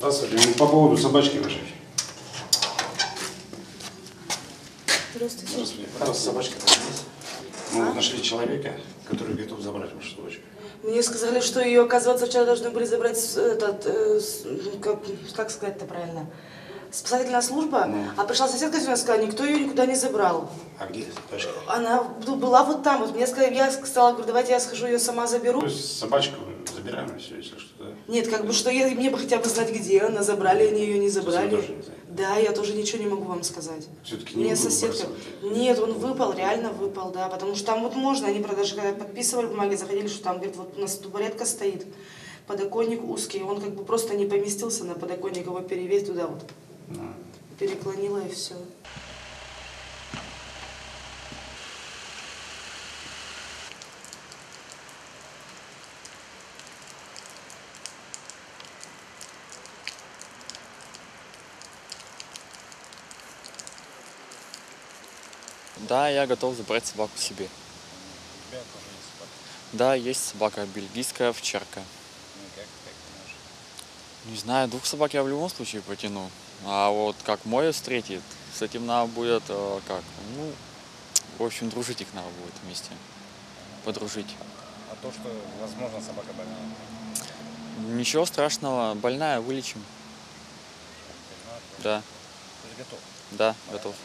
Здравствуйте. По поводу собачки вашей. Здравствуйте. Здравствуйте. У вас собачка там есть? Мы нашли человека, который готов забрать вашу собачку. Мне сказали, что ее, оказывается, вчера должны были забрать как сказать-то правильно? Спасательная служба, а пришла соседка и сказала, никто ее никуда не забрал. А где собачка? Она была вот там, вот мне сказали, я сказала, говорю, давайте я схожу, ее сама заберу. То есть собачку забираем и все, если что, да? Нет, как бы что, мне бы хотя бы знать, где она, забрали они ее, не забрали. Тоже не знаете? Да, я тоже ничего не могу вам сказать. Все-таки не Мне будем соседка... бросать. Нет, он выпал, реально выпал, да, потому что там вот можно, они даже когда подписывали бумаги, заходили, что там, говорит, вот у нас табуретка стоит, подоконник узкий, он как бы просто не поместился на подоконник, его перевесь туда вот. Переклонила и все. Да, я готов забрать собаку себе. У тебя тоже есть собака? Да, есть собака, бельгийская овчарка. Ну как ты можешь? Не знаю, 2 собак я в любом случае потяну. А вот как мой встретит, с этим надо будет, в общем, дружить их надо будет вместе. Подружить. А то, что, возможно, собака больная? Ничего страшного, больная, вылечим. Больная? Да, Ты же готов? да, готов.